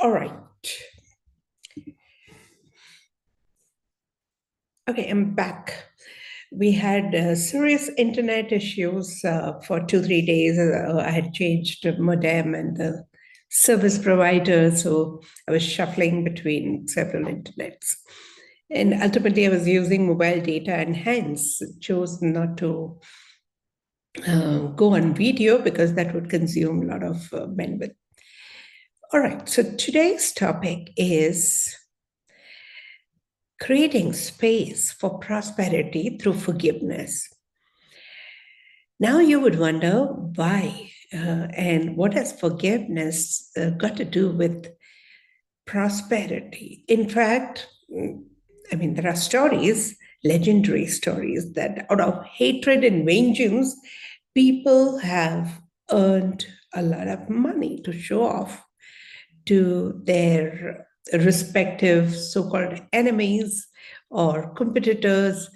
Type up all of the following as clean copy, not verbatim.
All right. Okay, I'm back. We had serious internet issues for 2, 3 days. I had changed the modem and the service provider, so I was shuffling between several internets. And ultimately, I was using mobile data and hence chose not to go on video because that would consume a lot of bandwidth. All right, so today's topic is creating space for prosperity through forgiveness. Now you would wonder why and what has forgiveness got to do with prosperity? In fact, there are stories, legendary stories, that out of hatred and vengeance, people have earned a lot of money to show off to their respective so-called enemies or competitors.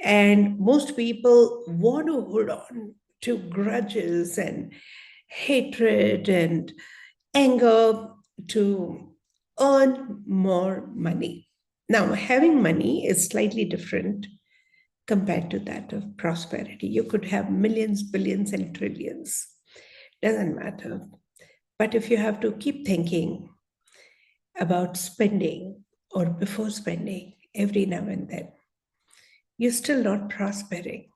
And most people want to hold on to grudges and hatred and anger to earn more money. Now, having money is slightly different compared to that of prosperity. You could have millions, billions, and trillions. Doesn't matter. But if you have to keep thinking about spending or before spending every now and then, you're still not prospering.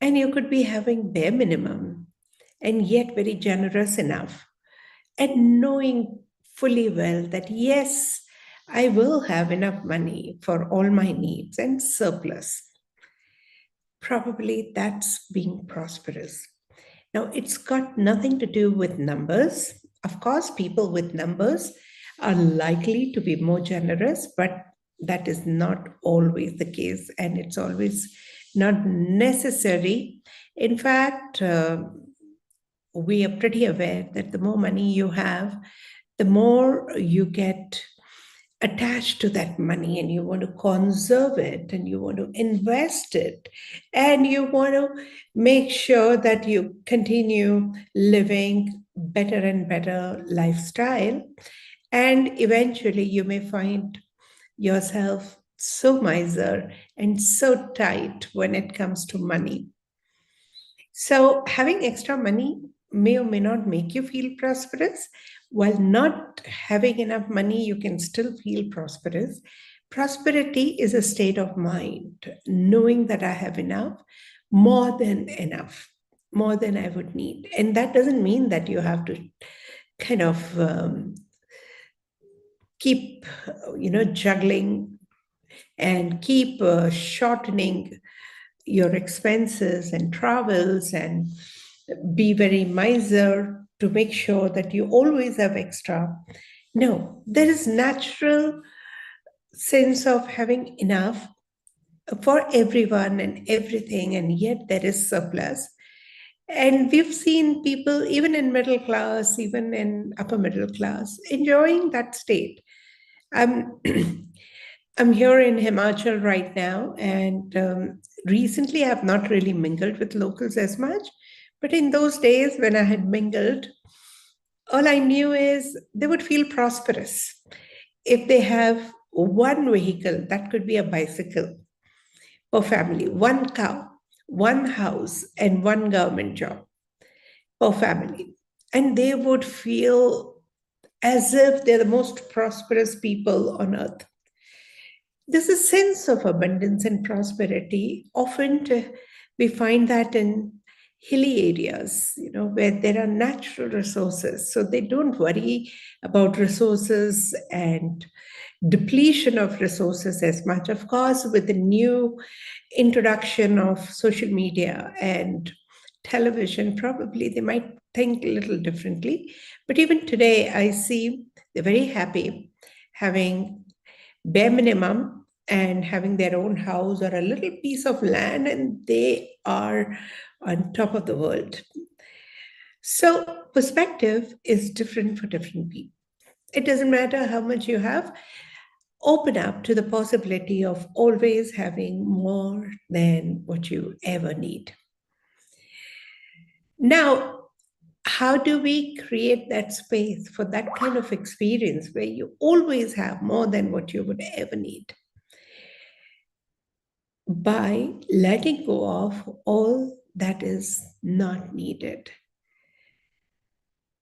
And you could be having bare minimum and yet very generous enough and knowing fully well that, yes, I will have enough money for all my needs and surplus. Probably that's being prosperous. Now, it's got nothing to do with numbers. Of course, people with numbers are likely to be more generous, but that is not always the case, and it's always not necessary. In fact, we are pretty aware that the more money you have, the more you get attached to that money and you want to conserve it and you want to invest it and you want to make sure that you continue living better and better lifestyle. And eventually you may find yourself so miser and so tight when it comes to money. So having extra money may or may not make you feel prosperous. While not having enough money, you can still feel prosperous. Prosperity is a state of mind, knowing that I have enough, more than enough, more than I would need. And that doesn't mean that you have to kind of keep, juggling and keep shortening your expenses and travels and be very miser to make sure that you always have extra. No, there is natural sense of having enough for everyone and everything, and yet there is surplus. And we've seen people, even in middle class, even in upper middle class, enjoying that state. I'm, I'm here in Himachal right now, and recently I've not really mingled with locals as much. But in those days when I had mingled, all I knew is they would feel prosperous if they have one vehicle, that could be a bicycle per family, one cow, one house, and one government job per family. And they would feel as if they're the most prosperous people on earth. There's a sense of abundance and prosperity. Often we find that in hilly areas, where there are natural resources. So they don't worry about resources and depletion of resources as much. Of course, with the new introduction of social media and television, probably they might think a little differently. But even today, I see they're very happy having bare minimum and having their own house or a little piece of land, and they are on top of the world. So perspective is different for different people. It doesn't matter how much you have, open up to the possibility of always having more than what you ever need. Now, How do we create that space for that kind of experience where you always have more than what you would ever need? By letting go of all that is not needed.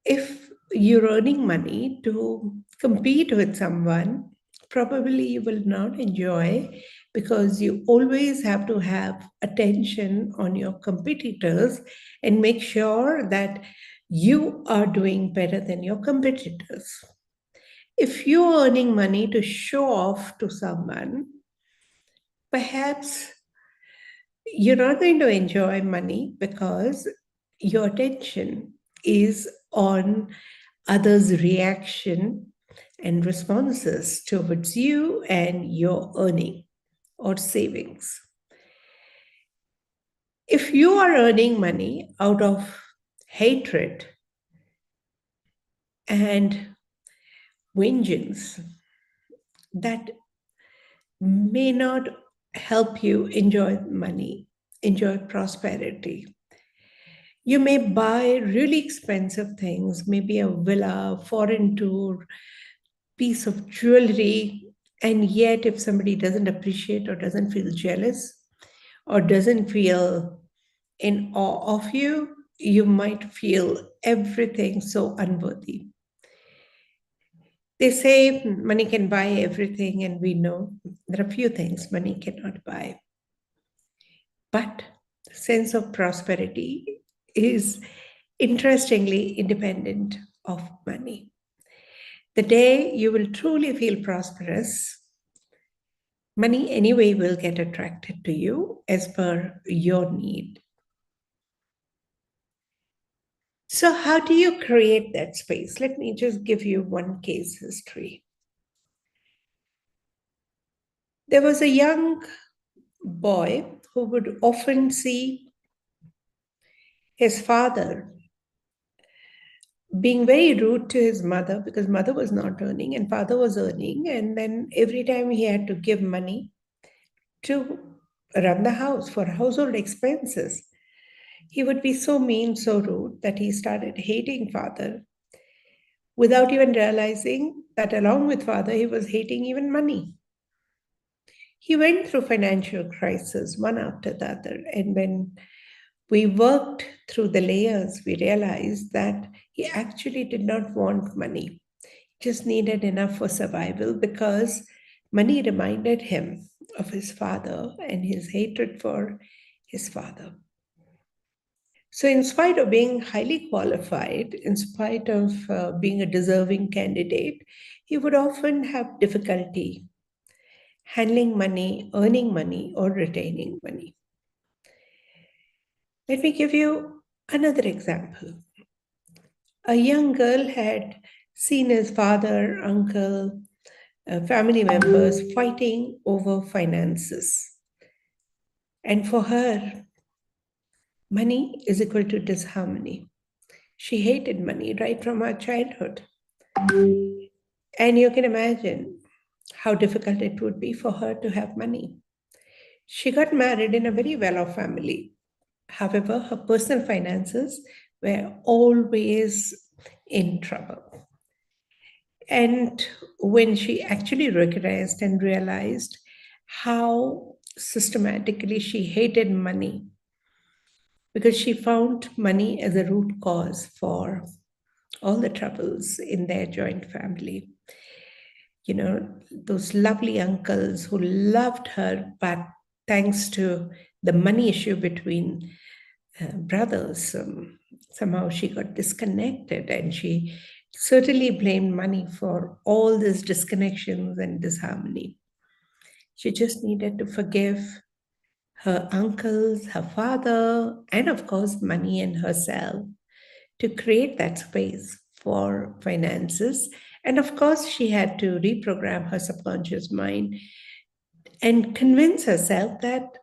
If you're earning money to compete with someone, probably you will not enjoy, because you always have to have attention on your competitors and make sure that you are doing better than your competitors. If you're earning money to show off to someone, perhaps you're not going to enjoy money, because your attention is on others' reaction and responses towards you and your earning or savings. If you are earning money out of hatred and vengeance, that may not help you enjoy money, enjoy prosperity. You may buy really expensive things, maybe a villa, foreign tour, piece of jewelry, and yet if somebody doesn't appreciate or doesn't feel jealous or doesn't feel in awe of you, you might feel everything so unworthy. They say money can buy everything, and we know there are few things money cannot buy. But the sense of prosperity is interestingly independent of money. The day you will truly feel prosperous, money anyway will get attracted to you as per your need. So, how do you create that space? Let me just give you one case history. There was a young boy who would often see his father being very rude to his mother, because mother was not earning and father was earning. And then every time he had to give money to run the house for household expenses, he would be so mean, so rude, that he started hating father without even realizing that along with father, he was hating even money. He went through financial crisis one after the other. And when we worked through the layers, we realized that he actually did not want money, just needed enough for survival, because money reminded him of his father and his hatred for his father. So, in spite of being highly qualified, in spite of being a deserving candidate, he would often have difficulty handling money, earning money, or retaining money. Let me give you another example. A young girl had seen his father, uncle, family members fighting over finances. And for her, money is equal to disharmony. She hated money right from her childhood. And you can imagine how difficult it would be for her to have money. She got married in a very well off family. However, her personal finances were always in trouble. And when she actually recognized and realized how systematically she hated money, because she found money as a root cause for all the troubles in their joint family. You know, those lovely uncles who loved her, but thanks to the money issue between brothers, somehow she got disconnected, and she certainly blamed money for all these disconnections and disharmony. She just needed to forgive her uncles, her father, and of course, money and herself, to create that space for finances. And of course, she had to reprogram her subconscious mind and convince herself that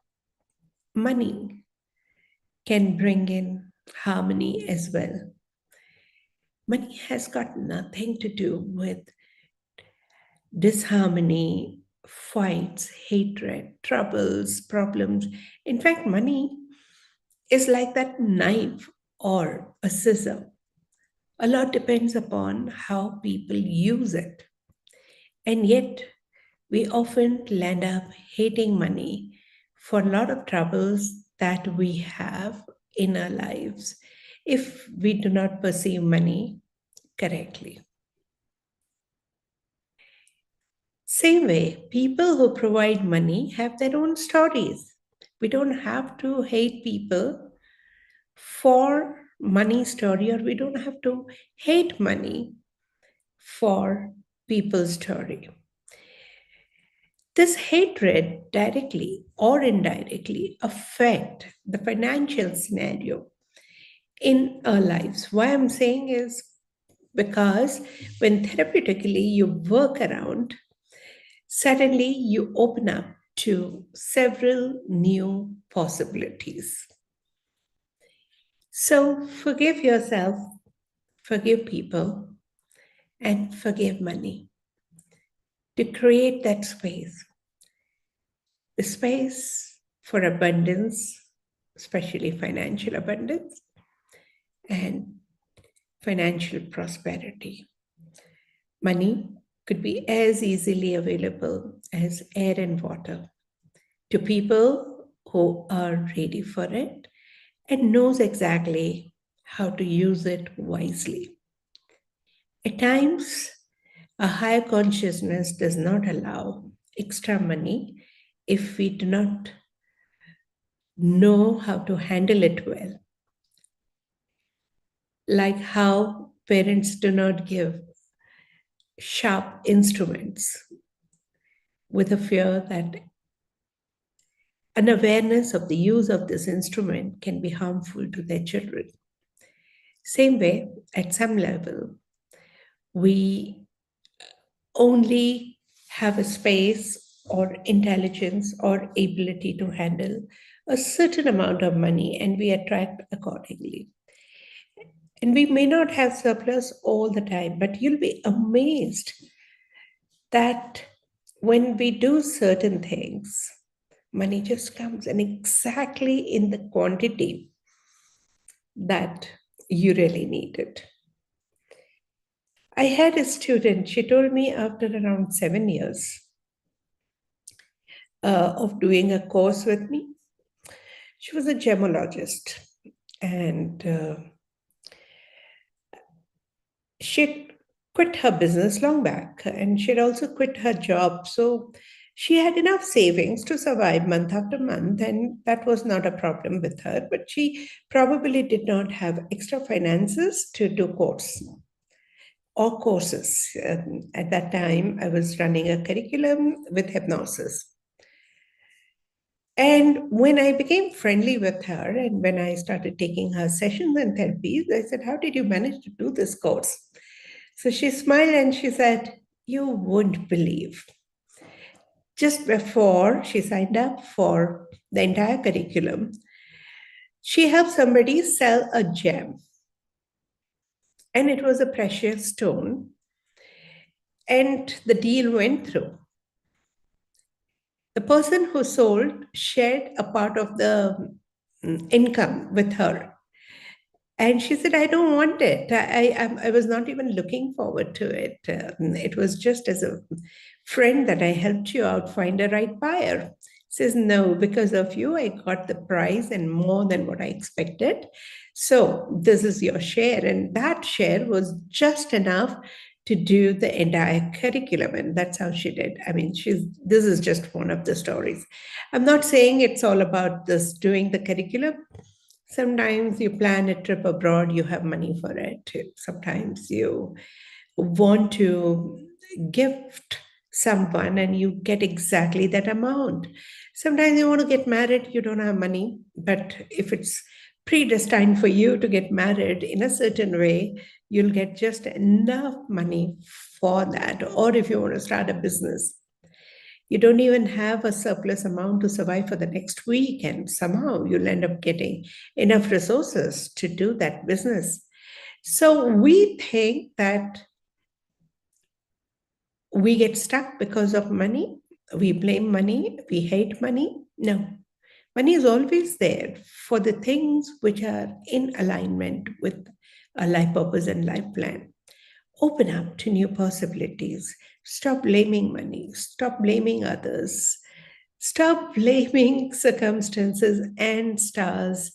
money can bring in harmony as well. Money has got nothing to do with disharmony, fights, hatred, troubles, problems. In fact, money is like that knife or a scissor. A lot depends upon how people use it. And yet, we often land up hating money for a lot of troubles that we have in our lives if we do not perceive money correctly. Same way, people who provide money have their own stories. We don't have to hate people for money story, or we don't have to hate money for people's story. This hatred directly or indirectly affect the financial scenario in our lives. Why I'm saying is because when therapeutically you work around, suddenly you open up to several new possibilities. So forgive yourself, forgive people, and forgive money to create that space, the space for abundance, especially financial abundance and financial prosperity. Money could be as easily available as air and water to people who are ready for it and knows exactly how to use it wisely. At times, a higher consciousness does not allow extra money if we do not know how to handle it well. Like how parents do not give sharp instruments with a fear that an awareness of the use of this instrument can be harmful to their children. Same way, at some level, we only have a space or intelligence or ability to handle a certain amount of money and we attract accordingly. And we may not have surplus all the time, but you'll be amazed that when we do certain things, money just comes and exactly in the quantity that you really need it. I had a student, she told me after around 7 years of doing a course with me, she was a gemologist and she'd quit her business long back and she'd also quit her job. So she had enough savings to survive month after month, and that was not a problem with her. But she probably did not have extra finances to do courses. At that time, I was running a curriculum with hypnosis. And when I became friendly with her and when I started taking her sessions and therapies, I said, "How did you manage to do this course?" So she smiled and she said, "You wouldn't believe." Just before she signed up for the entire curriculum, she helped somebody sell a gem. And it was a precious stone. And the deal went through. The person who sold shared a part of the income with her. And she said, "I don't want it. I was not even looking forward to it. It was just as a friend that I helped you out find a right buyer." Says, "No, because of you, I got the price and more than what I expected. So this is your share." And that share was just enough to do the entire curriculum. And that's how she did. I mean, this is just one of the stories. I'm not saying it's all about this doing the curriculum. Sometimes you plan a trip abroad, you have money for it. Sometimes you want to gift someone and you get exactly that amount. Sometimes you want to get married, you don't have money, but if it's predestined for you to get married in a certain way, you'll get just enough money for that. Or if you want to start a business, you don't even have a surplus amount to survive for the next week, and somehow you'll end up getting enough resources to do that business. So we think that we get stuck because of money. We blame money. We hate money. No, money is always there for the things which are in alignment with a life purpose and life plan. Open up to new possibilities. Stop blaming money. Stop blaming others. Stop blaming circumstances and stars.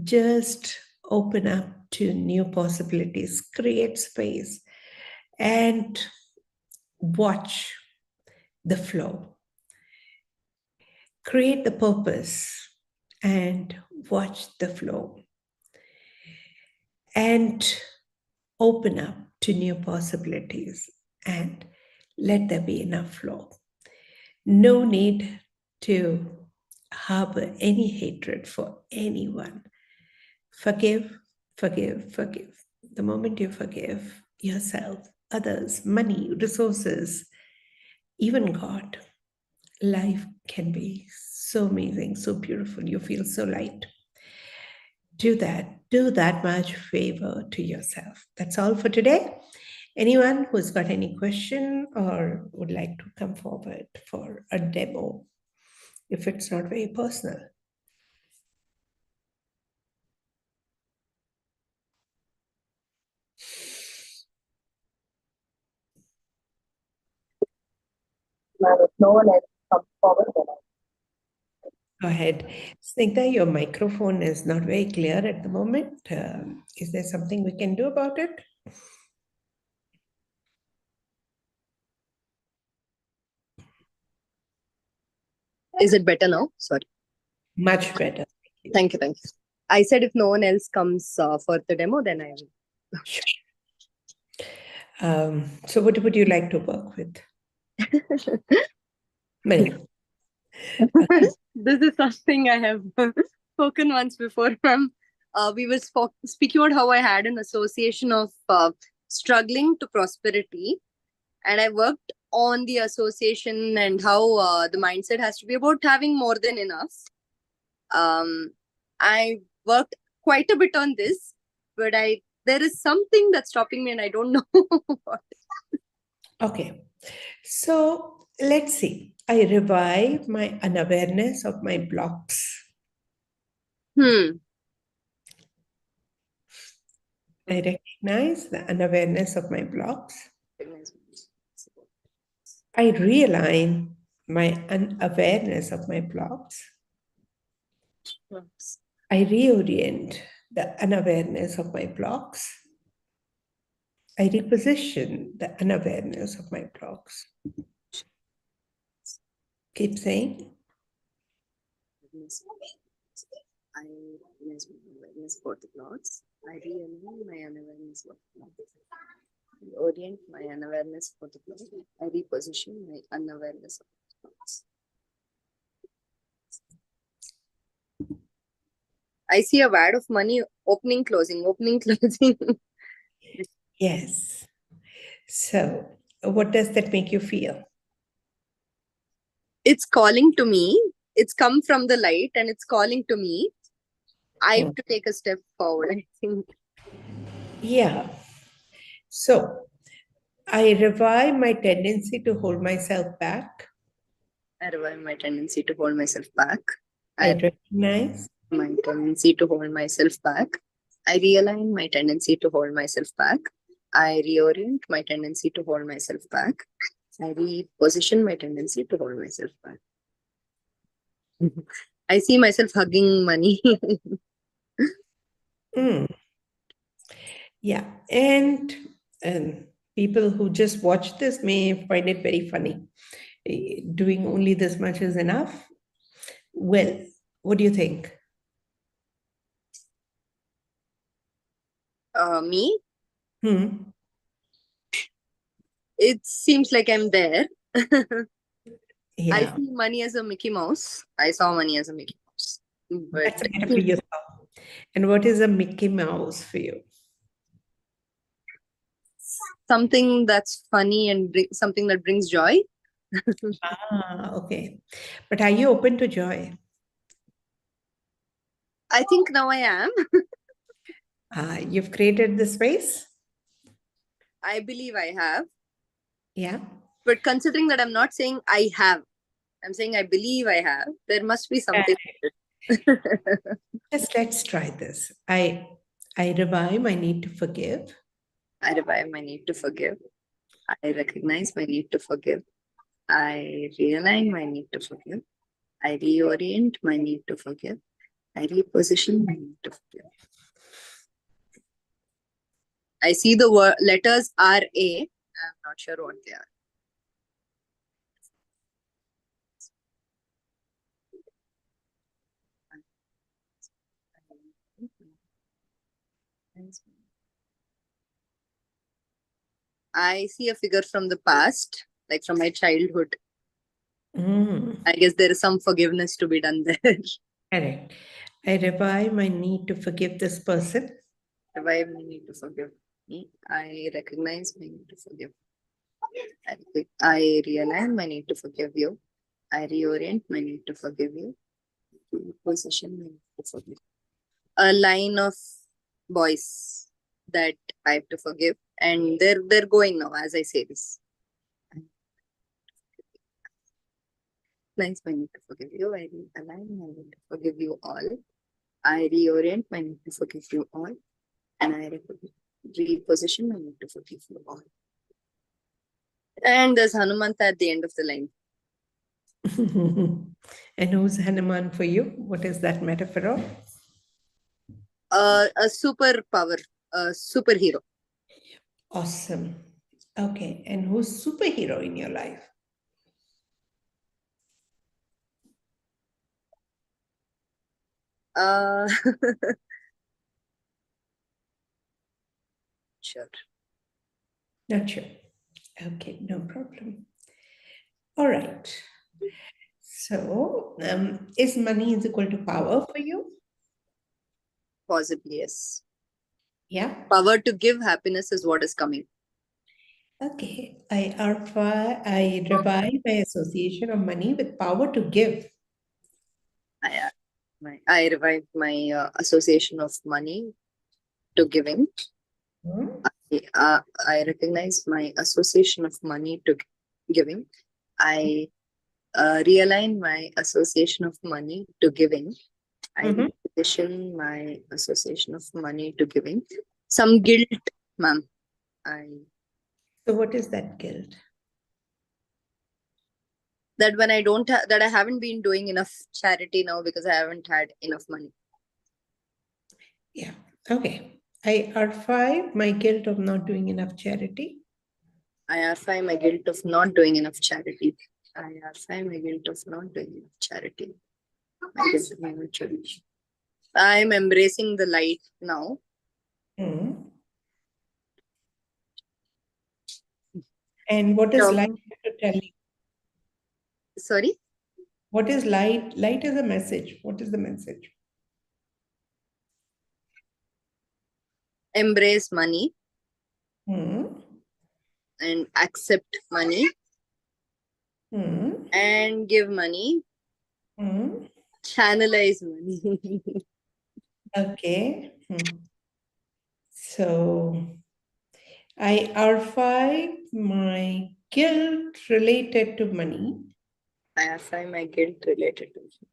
Just open up to new possibilities. Create space and watch the flow. Create the purpose and watch the flow. And open up to new possibilities and let there be enough flow. No need to harbor any hatred for anyone. Forgive, forgive, forgive. The moment you forgive yourself, others, money, resources, even God, life can be so amazing, so beautiful. You feel so light. Do that much favor to yourself. That's all for today. Anyone who's got any question or would like to come forward for a demo, if it's not very personal. If no one else comes forward, then Go ahead. Snigdha, your microphone is not very clear at the moment. Is there something we can do about it? Is it better now? Sorry. Much better. Thank you. I said if no one else comes for the demo, then I will. Sure. So what would you like to work with? Well, This is something I have spoken once before, ma'am. We were speaking about how I had an association of struggling to prosperity, and I worked on the association and how the mindset has to be about having more than enough. I worked quite a bit on this, but there is something that's stopping me, and I don't know what. okay. So let's see. I revive my unawareness of my blocks. I recognize the unawareness of my blocks. I realign my unawareness of my blocks. I reorient the unawareness of my blocks. I reposition the unawareness of my blocks. Keep saying. I recognize my awareness for the blocks. I realign my unawareness for the blocks. I orient my unawareness for the blocks. I reposition my unawareness of the blocks. I see a word of money opening, closing, opening, closing. Yes. So, what does that make you feel? It's calling to me. It's come from the light and it's calling to me. I have to take a step forward, I think. Yeah. So, I revive my tendency to hold myself back. I revive my tendency to hold myself back. I recognize my tendency to hold myself back. I realign my tendency to hold myself back. I reorient my tendency to hold myself back. I reposition my tendency to hold myself back. I see myself hugging money. Yeah. And people who just watch this may find it very funny. Doing only this much is enough. Well, what do you think? Me? It seems like I'm there. Yeah. I see money as a Mickey Mouse. I saw money as a Mickey Mouse. But that's a metaphor you saw. And what is a Mickey Mouse for you? Something that's funny and something that brings joy. Okay. But are you open to joy? I think now I am. You've created the space? I believe I have. Yeah. But considering that I'm not saying I have, I'm saying I believe I have, there must be something. Just let's try this. I I revive my need to forgive. I revive my need to forgive. I recognize my need to forgive. I realign my need to forgive. I reorient my need to forgive. I reposition my need to forgive. I see the letters RA. I'm not sure what they are. I see a figure from the past, like from my childhood. I guess there is some forgiveness to be done there. Correct. I revive my need to forgive this person. Revive my need to forgive me. I recognize my need to forgive. I realign my need to forgive you. I reorient my need to forgive you. Position my need to forgive. A line of boys that I have to forgive, and they're going now as I say this. Recognize my need to forgive you. I realign my need to forgive you all. I reorient my need to forgive you all, and I reposition my need to forgive you all. And there's Hanumanta at the end of the line. And who's Hanuman for you? What is that metaphor of? A superpower, a superhero. Awesome. Okay. And who's superhero in your life? Sure. Not sure. Okay, no problem. All right. So, is money is equal to power for you? Possibly, yes. Yeah. Power to give happiness is what is coming. Okay. I revive my association of money with power to give. I revive my association of money to giving. I recognize my association of money to giving. I realign my association of money to giving. I reposition my association of money to giving. Some guilt, ma'am. So what is that guilt? That when I don't that I haven't been doing enough charity now because I haven't had enough money. Yeah. Okay. I R5 my guilt of not doing enough charity. I R5 my guilt of not doing enough charity. I R5 my guilt of not doing enough charity. My guilt of not charity. I'm embracing the light now. And what is light to tell you? Sorry? What is light? Light is a message. What is the message? Embrace money and accept money and give money. Channelize money. Okay. So I R5 my guilt related to money. I R5 my guilt related to money.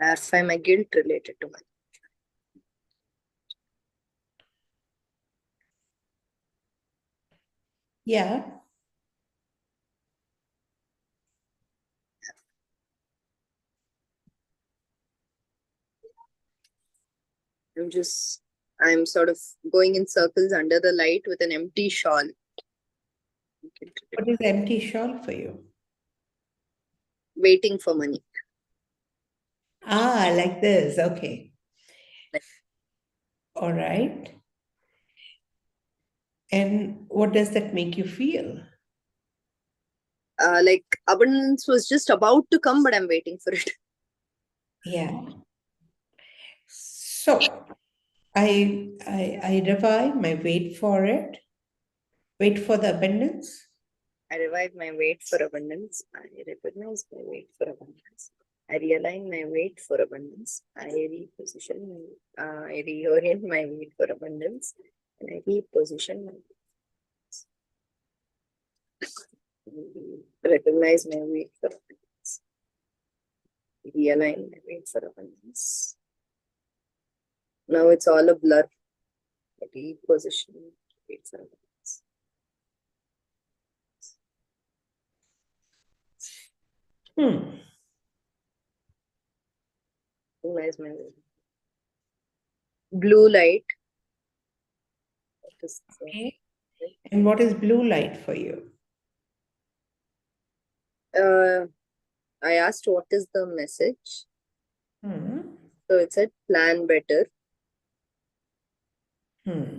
I R5 my guilt related to money. Yeah. I'm sort of going in circles under the light with an empty shawl. What is empty shawl for you? Waiting for money. Ah, like this. Okay. All right. And what does that make you feel? Like abundance was just about to come, but I'm waiting for it. Yeah. So I revive my wait for it. Wait for the abundance. I revive my wait for abundance. I recognize my wait for abundance. I realign my wait for abundance. I reposition, I reorient my wait for abundance. And I reposition my recognize my wait for abundance. Realign my wait for abundance. Now it's all a blur. Body position. It's nice, man. Blue light. Okay. And what is blue light for you? I asked what is the message. Hmm. So it said plan better. Hmm.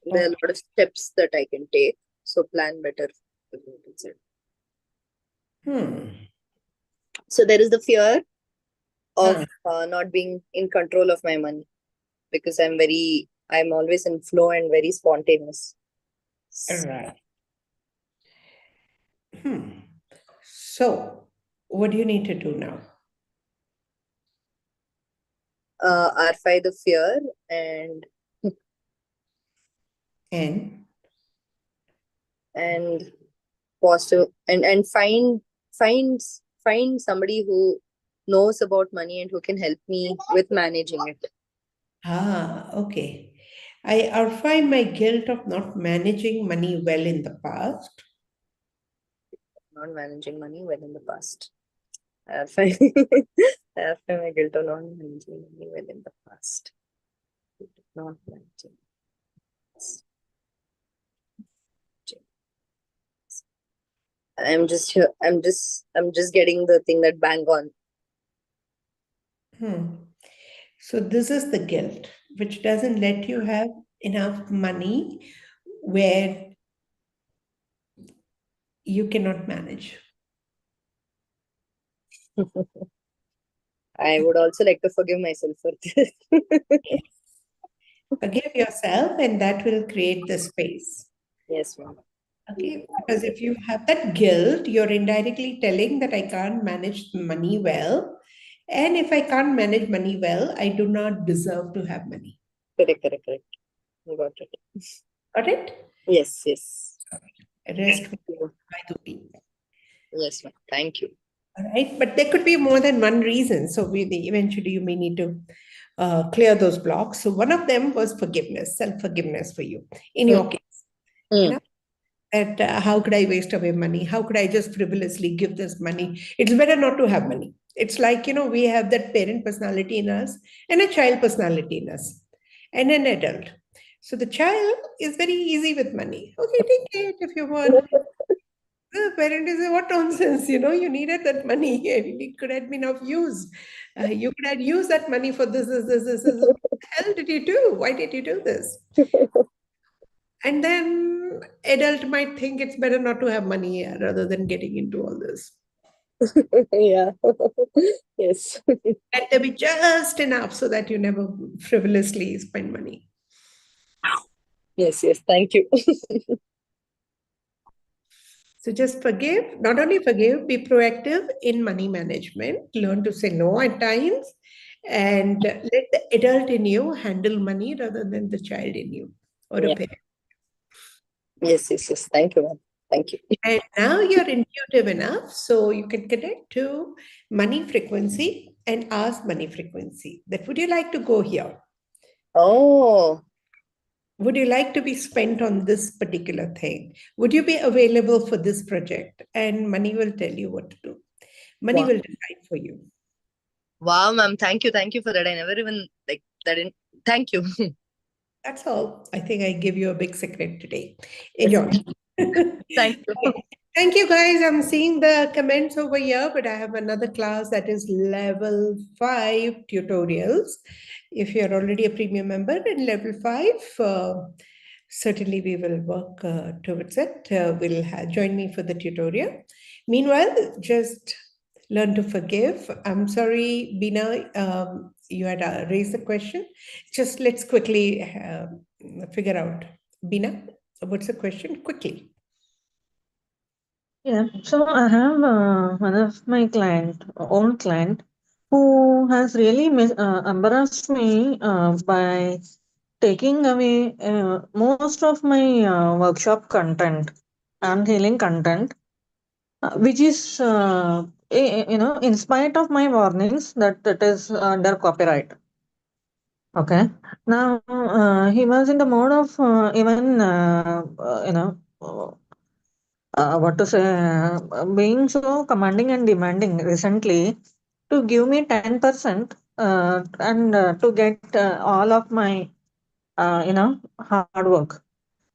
There are a lot of steps that I can take. So plan better. So there is the fear of not being in control of my money because I'm always in flow and very spontaneous. All right. So, what do you need to do now? RFI the fear and And positive and find somebody who knows about money and who can help me with managing it. okay. I find my guilt of not managing money well in the past. Not managing money well in the past. RFI my guilt of not managing money well in the past. Not managing. I'm just here. I'm just getting the thing that bang on. So this is the guilt, which doesn't let you have enough money where you cannot manage. I would also like to forgive myself for this. Forgive yourself, and that will create the space. Yes, ma'am. Okay, because if you have that guilt, you're indirectly telling that I can't manage money well. And if I can't manage money well, I do not deserve to have money. Correct. Got it. Got it? Yes. Rest by the Yes, ma'am. Thank you. All right, but there could be more than one reason. So eventually you may need to clear those blocks. So one of them was forgiveness, self-forgiveness for you in your case. You know, that how could I waste away money? How could I just frivolously give this money? It's better not to have money. It's like, we have that parent personality in us and a child personality in us and an adult. So the child is very easy with money. Okay, take it if you want. The parent is what nonsense, you needed that money. It could have been of use. You could have used that money for this. What the hell did you do? Why did you do this? And then adult might think it's better not to have money rather than getting into all this. Yeah. Yes. Let there be just enough so that you never frivolously spend money. Yes. Thank you. So just forgive, not only forgive, be proactive in money management, learn to say no at times, and let the adult in you handle money rather than the child in you or a parent. Yes. Thank you, ma'am. Thank you. And now you're intuitive enough, so you can connect to money frequency and ask money frequency that would you like to go here? Oh. Would you like to be spent on this particular thing? Would you be available for this project? And money will tell you what to do. Money will decide for you. Wow, ma'am. Thank you for that. I never even like that. Thank you. That's all. I think I give you a big secret today. Enjoy. Thank you. Thank you, guys. I'm seeing the comments over here, but I have another class that is level 5 tutorials. If you're already a premium member in level 5, certainly we will work towards it. Join me for the tutorial. Meanwhile, just learn to forgive. I'm sorry, Bina, you had raised the question. Just let's quickly figure out. Bina, what's the question? Quickly. Yeah, so I have one of my old client, who has really embarrassed me by taking away most of my workshop content and healing content, which is, in spite of my warnings that it is under copyright. Okay. Now, he was in the mode of even, what to say, being so commanding and demanding recently to give me 10% and to get all of my, hard work.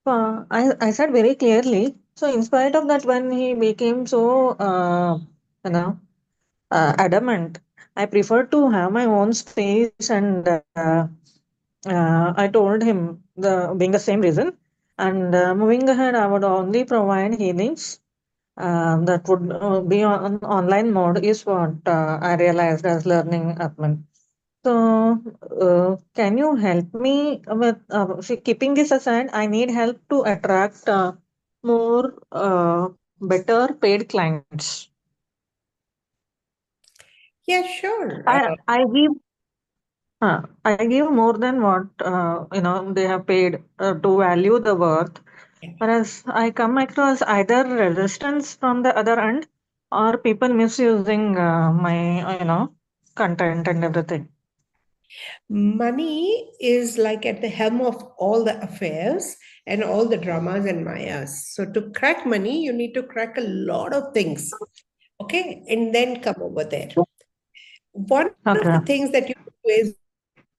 I said very clearly. So, in spite of that, when he became so, you know, adamant, I prefer to have my own space, and I told him being the same reason. And moving ahead, I would only provide healings that would be on online mode is what I realized as learning Atman. So, can you help me with see, keeping this aside? I need help to attract more better paid clients. Yeah, sure. I give I give more than what they have paid to value the worth. Whereas I come across either resistance from the other end or people misusing my content and everything. Money is like at the helm of all the affairs and all the dramas and mayas. So to crack money, you need to crack a lot of things. Okay. And then come over there. One of the Okay. things that you do is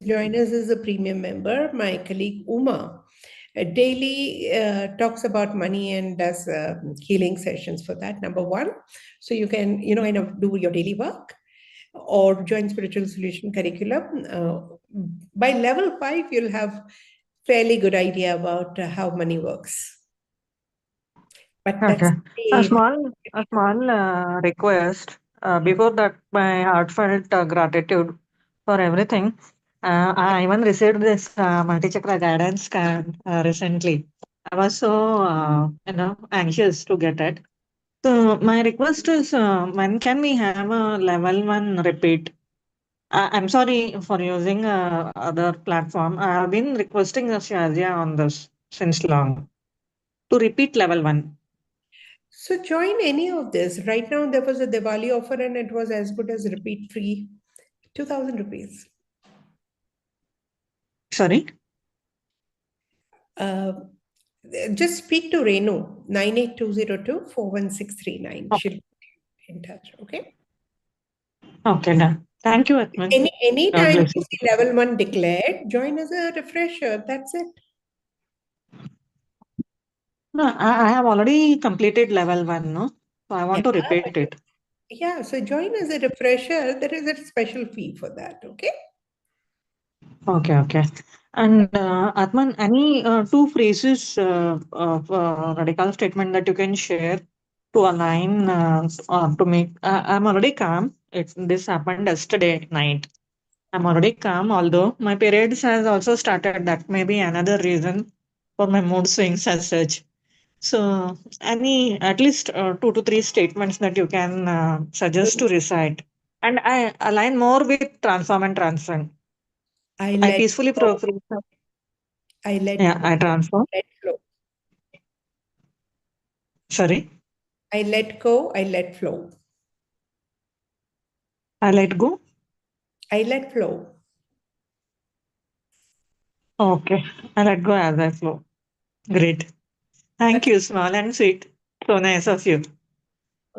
join us as a premium member. My colleague Uma daily talks about money and does healing sessions for that. Number one. So you can, kind of do your daily work or join spiritual solution curriculum. By level 5, you'll have fairly good idea about how money works. But Okay. that's the A small request. Before that, my heartfelt gratitude for everything. I even received this multi-chakra guidance card recently. I was so anxious to get it. So my request is, when can we have a level one repeat? I'm sorry for using other platform. I have been requesting Shazia on this since long to repeat level one. So join any of this. Right now there was a Diwali offer and it was as good as repeat free, 2000 rupees. Sorry. Uh, just speak to Renu, 98202 41639. She'll be in touch. Okay. Okay, done. Thank you, Atman. Any God time bless you you. see level 1 declared, join as a refresher. That's it. No, I have already completed level one, no? So I Yeah. want to repeat it. Yeah. So join as a refresher. There is a special fee for that. Okay. Okay, okay. And Atman, any two phrases of radical statement that you can share to align to make? I'm already calm. This happened yesterday night. I'm already calm, although my periods has also started. That may be another reason for my mood swings as such. So, any at least two to three statements that you can suggest to recite, and I align more with transform and transcend. I I let peacefully go. progress. I let Yeah, go. I transform. Let flow. Sorry, I let go. I let flow. I let go. I let flow. Okay, I let go as I flow. Great. Thank That's you, small and sweet. So nice of you.